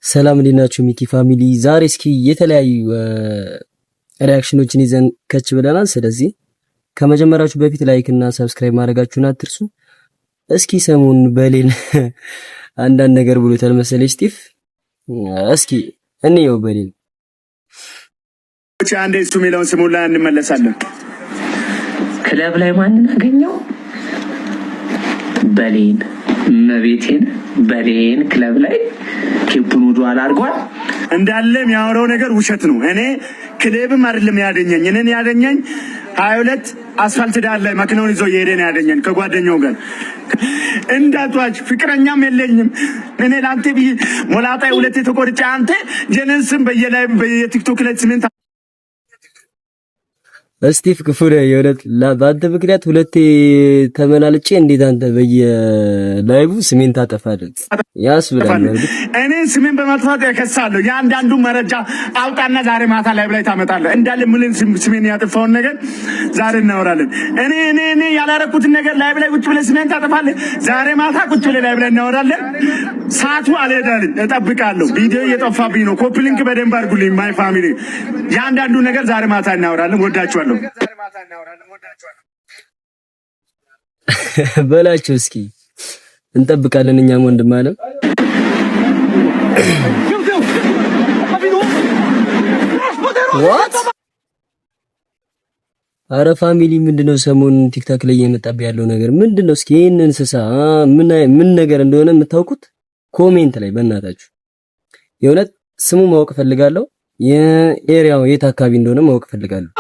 ሰላም እንዴት ናችሁ? ሚኪ ፋሚሊ ዛሬ እስኪ የተለያዩ ሪአክሽኖችን ይዘን ከች ብለናል። ስለዚህ ከመጀመራችሁ በፊት ላይክ እና ሰብስክራይብ ማድረጋችሁን አትርሱ። እስኪ ሰሞኑን በሌል አንዳንድ ነገር ብሎታል መሰለኝ ስቲቭ። እስኪ እንየው በሌል አንዴ እሱ የሚለውን ስሙን ላይ እንመለሳለን። ክለብ ላይ ማንን አገኘው? በሌን መቤቴን በሌን ክለብ ላይ ኬፑን ወዷል አድርጓል። እንዳለ የሚያወራው ነገር ውሸት ነው። እኔ ክለብም አይደለም ያደኘኝ። እኔን ያደኘኝ 22 አስፋልት ዳር ላይ መኪናውን ይዞ እየሄደ ነው ያደኘኝ ከጓደኛው ጋር። እንዳቷች ፍቅረኛም የለኝም እኔ ላንተ ብዬ ሞላጣይ ሁለቴ ተቆርጬ አንተ ጀነንስም በየላይ በየቲክቶክ ላይ ስሜን ስቲቭ ክፉር የሆነት በአንተ ምክንያት ሁለቴ ተመላልጬ እንዴት አንተ በየላይቭ ስሜን ታጠፋለህ? ያስብላል። እኔ ስሜን በማጥፋት ያከሳለሁ። ያንዳንዱ መረጃ አውጣና ዛሬ ማታ ላይቭ ላይ ታመጣለህ። እንዳለ ምን ስሜን ያጠፋውን ነገር ዛሬ እናወራለን። እኔ ያላረኩትን ነገር ላይቭ ላይ ቁጭ ብለህ ስሜን ታጠፋለህ። ዛሬ ማታ ቁጭ ብለህ ላይቭ ላይ እናወራለን። ሰዓቱ አልሄዳልኝ፣ እጠብቃለሁ። ቪዲዮ እየጠፋብኝ ነው። ኮፒ ሊንክ በደንብ አድርጉልኝ ማይ ፋሚሊ። ያንዳንዱ ነገር ዛሬ ማታ እናወራለን። ወዳችኋለሁ በላቸው። እስኪ እንጠብቃለን እኛም ወንድም አለም። አረ ፋሚሊ ምንድነው ሰሞኑን ቲክታክ ላይ እየመጣብህ ያለው ነገር ምንድነው? እስኪ ይሄንን እንስሳ ምን ነገር እንደሆነ የምታውቁት ኮሜንት ላይ በእናታችሁ የእውነት ስሙ ማወቅ ፈልጋለሁ። የኤሪያው የት አካባቢ እንደሆነ ማወቅ ፈልጋለሁ።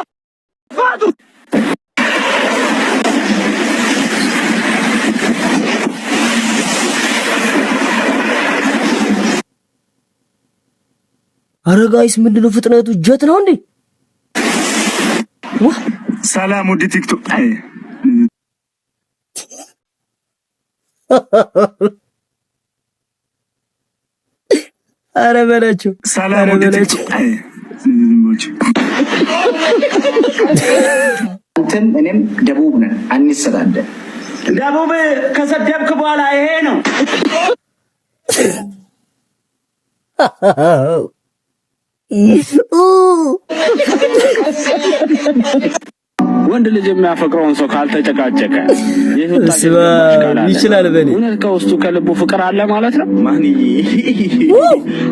አረ ጋይስ ምንድነው ፍጥነቱ? ጀት ነው እንዴ? ሰላም ወዲ ቲክቶክ አረ በላችሁ። ሰላም ወዲ ቲክቶክ አንተም እኔም ደቡብ ነን አንሰዳደን። ደቡብ ከሰደብክ በኋላ ይሄ ነው ወንድ ልጅ የሚያፈቅረውን ሰው ካልተጨቃጨቀ ይችላል በኔ እውነት ከውስጡ ከልቡ ፍቅር አለ ማለት ነው። ማን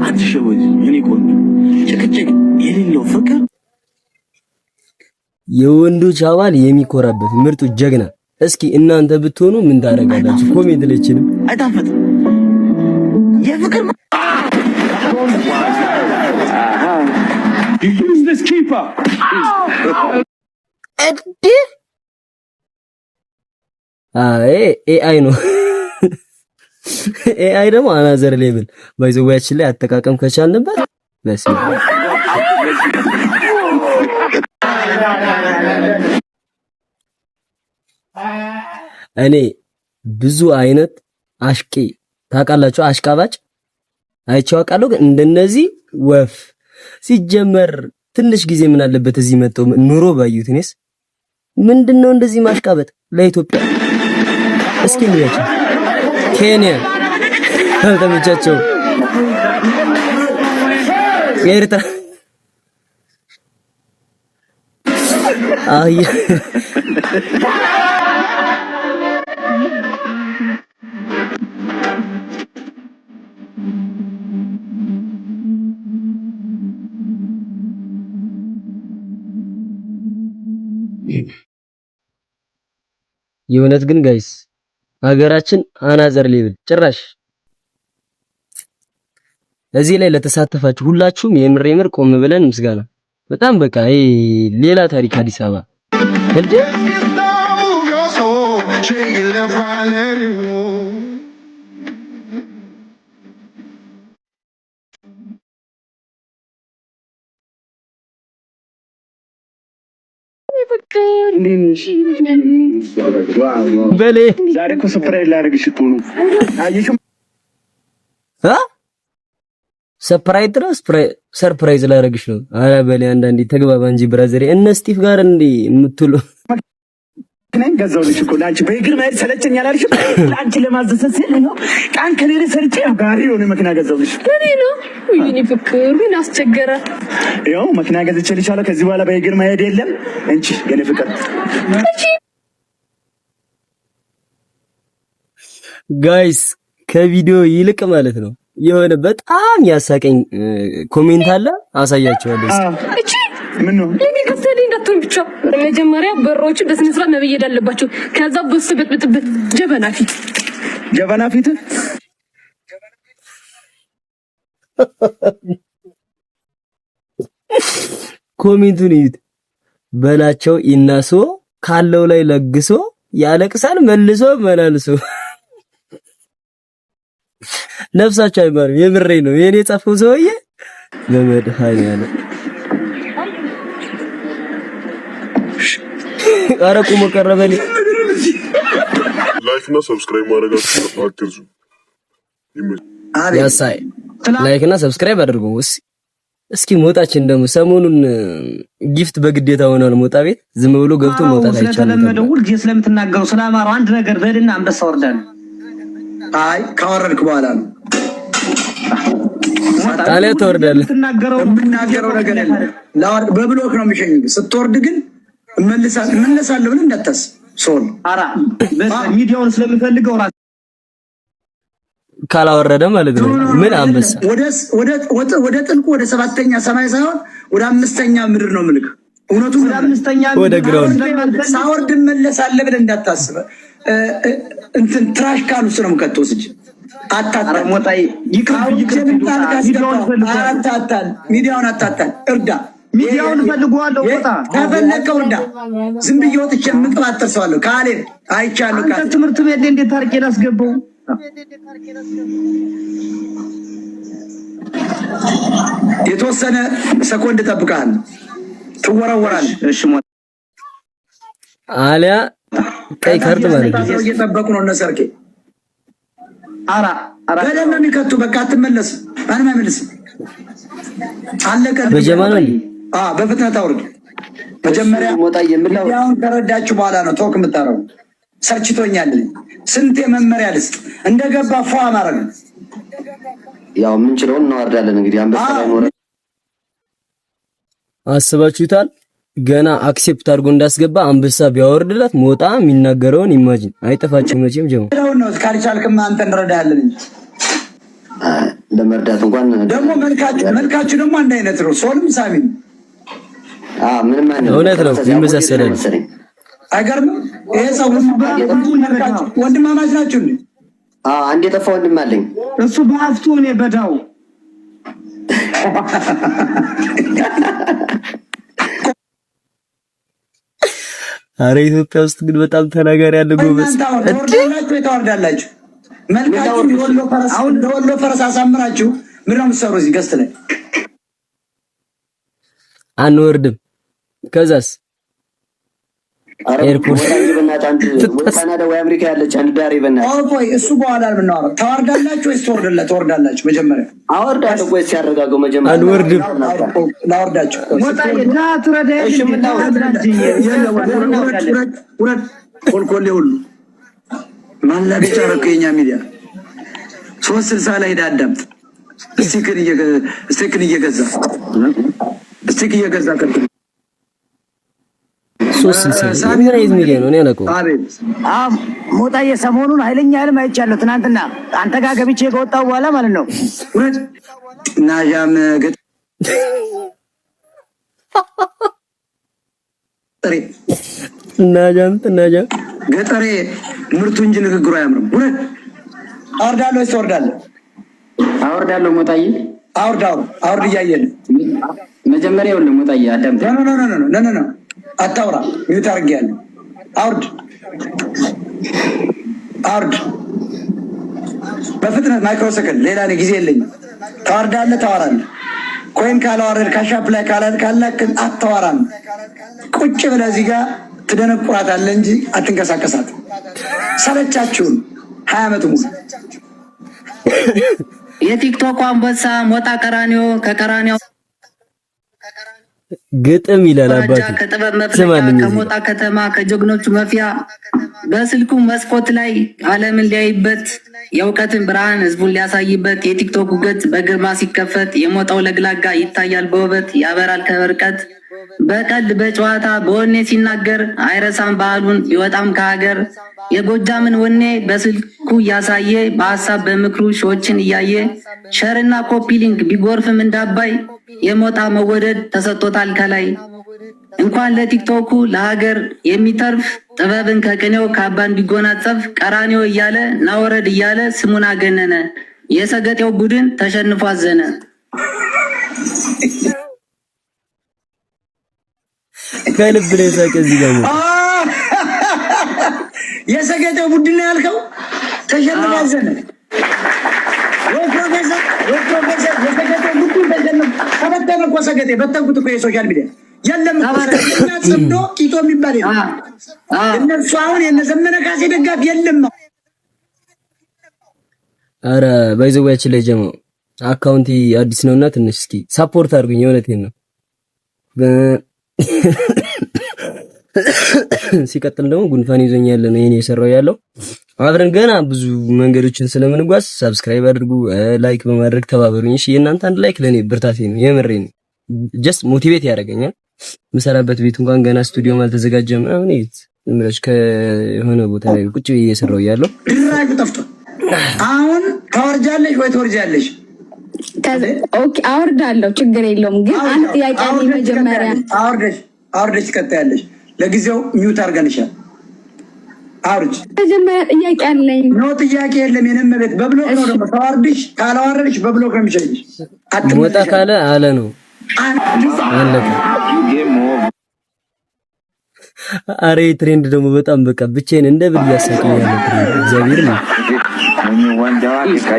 አትሸወጂ። እኔ ቆንጆ ጭቅጭቅ የሌለው ፍቅር የወንዶች አባል የሚኮራበት ምርጡ ጀግና። እስኪ እናንተ ብትሆኑ ምን ታደርጋላችሁ? ኮሜንት ላይ ችልም አይታፈጥ የፍቅር ኤአይ ነው። ኤአይ ደግሞ አናዘር ሌቭል ባይዘዋያችን ላይ አጠቃቀም ከቻልንበት በስመ እኔ ብዙ አይነት አሽቄ ታውቃላችሁ፣ አሽቃባጭ አይቼው አውቃለሁ። ግን እንደነዚህ ወፍ ሲጀመር ትንሽ ጊዜ ምን አለበት እዚህ መጥተው ኑሮ ባዩት። እኔስ ምንድነው እንደዚህ ማሽቃበጥ ለኢትዮጵያ? እስኪ እንያቸው። ኬንያ አልተመቻቸው፣ ኤርትራ አይ የእውነት ግን ጋይስ ሀገራችን አናዘር ሌቭል ጭራሽ። እዚህ ላይ ለተሳተፋችሁ ሁላችሁም የምር ቆም ብለን ምስጋና። በጣም በቃ ይሄ ሌላ ታሪክ አዲስ አበባ እንዴ! በሌ ዛሬ እኮ ሰርፕራይዝ ላደርግሽ እኮ ነው። አየሽው? ሰርፕራይዝ ላደርግሽ ነው። ኧረ በሌ አንዳንዴ ተግባባ እንጂ ብራዘር። እነ ስቲቭ ጋር እንዴ የምትሉ መኪናዬን ገዛሁልሽ እኮ ለአንቺ። በእግር መሄድ ሰለቸኝ አላልሽም? ለአንቺ ለማዘዝ ሲል ነው ቀን ከሌለ ሰርቼ ጋሪ የሆነ መኪና ገዛሁልሽ። እኔ ነው ወይኔ ፍቅር ምን አስቸገረ? ያው መኪና ገዝቼልሻለሁ። ከዚህ በኋላ በእግር መሄድ የለም። እንቺ የኔ ፍቅር ጋይስ ከቪዲዮ ይልቅ ማለት ነው የሆነ በጣም ያሳቀኝ ኮሜንት አለ፣ አሳያችኋለሁ። እቺ ምን ነው ለኔ ከሰለኝ እንዳትሆን ብቻ መጀመሪያ በሮቹ በስነ ስርዓት መበየድ አለባቸው። ከዛ በስ ብጥብጥ ጀበና ፊት ኮሜንቱን ይዩት። በላቸው ኢናሶ ካለው ላይ ለግሶ ያለቅሳል መልሶ መላልሶ። ነፍሳቸው አይማርም። የምሬ ነው። የኔ ጻፈው ሰውዬ በመድኃኒዓለም ኧረ ቁሞ ቀረበኝ። ላይክ እና ሰብስክራይብ ማድረጋችሁ አትርሱ። ያሳይ ላይክ እና ሰብስክራይብ አድርጉ። እስኪ ሞጣችን ደግሞ ሰሞኑን ጊፍት በግዴታ ሆኗል። ሞጣ ቤት ዝም ብሎ ገብቶ መውጣት አይቻልም። ስለተለመደው ሁልጊዜ ስለምትናገሩ ስለአማራው አንድ ነገር በልና አንበሳ ወርዳለሁ። አይ ካወረድክ በኋላ ነው ታዲያ ትወርዳለህ። የምናገረው ነገር የለም። ላወርድ በብሎክ ነው የሚሸኝ። ስትወርድ ግን እመለሳለሁ ብለህ እንዳታስብ። ሶል አራ ሚዲያውን ስለምፈልገው ራስ ካላወረደ ማለት ነው። ምን አንበሳ ወደ ጥልቁ ወደ ሰባተኛ ሰማይ ሳይሆን ወደ አምስተኛ ምድር ነው ምልክ። እውነቱ ወደ አምስተኛ ወደ ግራውንድ ሳወርድ እመለሳለሁ ብለህ እንዳታስብ። እንትን ትራሽ ካሉ ነው ከተወስጅ አታታል ሞጣይ ሚዲያውን አታታል። እርዳ ሚዲያውን ፈልጓለሁ። ሞጣ ከፈለከው እርዳ። ዝም ብዬ ወጥቼ የምንቀባጠር ሰው አለው። ካሌብ አይቻለሁ። ካሌብ ትምህርት ቤት እንዴት ታርቄ ላስገባው? የተወሰነ ሰኮንድ ጠብቀሃል። ትወረወራለህ። እሺ ሞጣ አሊያ ቀይ ካርድ ማለት ነው። እየጠበቁ ነው እነ ሰርኬ። አራ በደም ነው የሚከቱ። በቃ አትመለስም። ማንም አይመልስም። አለቀ። በጀማኑ በፍጥነት አውርድ። መጀመሪያ ሚዲያውን ከረዳችሁ በኋላ ነው ቶክ የምታረጉ። ሰርችቶኛል። ስንቴ መመሪያ ልስጥ እንደገባ ፏ ማረግ። ያው የምንችለውን እናወርዳለን። እንግዲህ አንበሳ ላይ ኖረ አስባችሁታል። ገና አክሴፕት አድርጎ እንዳስገባ አንበሳ ቢያወርድላት ሞጣ የሚናገረውን ኢማጂን አይጠፋችም። መቼም ጀማ ነው ካልቻልክማ አንተ እንረዳለን እንጂ ለመርዳት እንኳን ደግሞ መልካችሁ ደግሞ አንድ አይነት ነው። ሶልም ሳሚ ምንም አይነት እውነት ነው። ይመሳሰላል። አይገርምም? ይሄ ሰው ወንድማማች ናችሁ እንዴ? አንድ የጠፋ ወንድም አለኝ። እሱ በሀፍቱ እኔ በዳው አረ ኢትዮጵያ ውስጥ ግን በጣም ተናጋሪ ያለ ጎበዝ ተወርዳላችሁ። መልካችሁ ወሎ ፈረስ አሳምራችሁ ምን ነው የምትሰሩ እዚህ ገስት ላይ? አንወርድም። ከዛስ ኤርፖርት ካናዳ ወይ አሜሪካ ያለች አንድ ዳር ይበናል። ቆይ እሱ በኋላ የምናወራው ተወርዳላችሁ ወይስ ትወርዳላችሁ? መጀመሪያ አወርዳለሁ ወይስ ያረጋገው? መጀመሪያ አንወርድም። ላወርዳችሁ ኮልኮሌ ሁሉ ማላገጫ ረኩ። የኛ ሚዲያ 360 ላይ ሄዳ አዳምጥ። ስቲክን እየገዛ ሞጣዬ ሰሞኑን ኃይለኛ ህልም አይቻለሁ። ትናንትና አንተ ጋር ገብቼ ከወጣሁ በኋላ ማለት ነው። ናዣም ገጠሬ ምርቱ እንጂ ንግግሩ አያምርም። አወርዳለሁ ወይስ ትወርዳለህ? አወርዳለሁ። ሞጣዬ አውርድ እያየን መጀመሪያ ይኸውልህ ሞጣዬ አዳምጥ። ኖ አታውራ። ሚውት አድርጌያለሁ። አውርድ በፍጥነት ማይክሮ ሰከንድ። ሌላ ጊዜ የለኝም። ታወርዳለህ፣ ታወራለህ። ኮይን ካላወረድ ካሻፕ ላይ ካላክን አታወራም። ቁጭ ብለህ እዚህ ጋር ትደነቁራታለህ እንጂ አትንቀሳቀሳት። ሰለቻችሁን 20 ዓመት ሙሉ የቲክቶክ አንበሳ ሞጣ ቀራኒዮ ከቀራኒዮ ግጥም ይላል አባቱ ከጥበብ መፍለቂያ ከሞጣ ከተማ ከጀግኖቹ መፊያ በስልኩ መስኮት ላይ ዓለምን ሊያይበት የእውቀትን ብርሃን ህዝቡን ሊያሳይበት የቲክቶክ ገጽ በግርማ ሲከፈት የሞጣው ለግላጋ ይታያል በውበት ያበራል ከርቀት በቀልድ በጨዋታ በወኔ ሲናገር አይረሳም ባህሉን ቢወጣም ከሀገር የጎጃምን ወኔ በስልኩ እያሳየ በሀሳብ በምክሩ ሾችን እያየ ሸርና ኮፒ ሊንክ ቢጎርፍም እንዳባይ የሞጣ መወደድ ተሰጥቶታል ከላይ እንኳን ለቲክቶኩ ለሀገር የሚተርፍ ጥበብን ከቅኔው ካባን ቢጎናጸፍ ቀራኔው እያለ ናወረድ እያለ ስሙን አገነነ የሰገጤው ቡድን ተሸንፎ አዘነ። ከልብ ላይ ሳቀ እዚህ ጋር የሰገጤው ቡድን ያልከው ተሸንፎ አዘነ። ፕሮፌሰር የሰገጤው ቡድን ተሸንፎ ተበተነ እኮ ሰገጤ በተንኩት እኮ የሶሻል ሚዲያ የለም ጽምዶ ቂጦ የሚባል እነሱ አሁን የነዘመነ ካሴ ደጋፊ የለም። አረ ባይዘዋያችን ላይ ጀማው አካውንቲ አዲስ ነውና ትንሽ እስኪ ሰፖርት አድርጉኝ። የእውነቴን ነው። ሲቀጥል ደግሞ ጉንፋን ይዞኛል ነው የኔ የሰራው ያለው። አብረን ገና ብዙ መንገዶችን ስለምንጓዝ ሰብስክራይብ አድርጉ፣ ላይክ በማድረግ ተባበሩኝ። እሺ የእናንተ አንድ ላይክ ለኔ ብርታቴ ነው፣ የምሬ ነው። ጀስት ሞቲቬት ያደርገኛል። ምሰራበት ቤት እንኳን ገና ስቱዲዮም አልተዘጋጀም። አሁን እምረሽ ከሆነ ቦታ ላይ ቁጭ ብዬ እየሰራው ያለው ድራጁ ጠፍቶ አሁን ታወርጃለሽ ወይ ትወርጃለሽ? ኦኬ አወርዳለሁ፣ ችግር የለውም። ግን አንድ ጥያቄ አለኝ። መጀመሪያ አውርደሽ ትቀጥያለሽ። ለጊዜው ሚውት አድርገንሻል። አውርጅ። መጀመሪያ ጥያቄ አለኝ። ኖ ጥያቄ የለም። የነመ ቤት በብሎክ ነው ደግሞ ታወርድሽ ካላወረድሽ በብሎክ ነው የሚሸኝሽ። ወጣ ካለ አለ ነው አለቀ። አሬ ትሬንድ ደግሞ በጣም በቃ ብቻዬን እንደ ብል ያሳቀኝ ያለ ትሬንድ እግዚአብሔር ነው።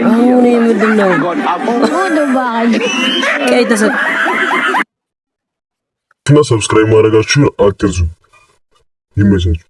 አሁን ምንድነው ቀይ ተሰጥ እና ሰብስክራይብ ማድረጋችሁን አትርሱ። ይመቻችሁ።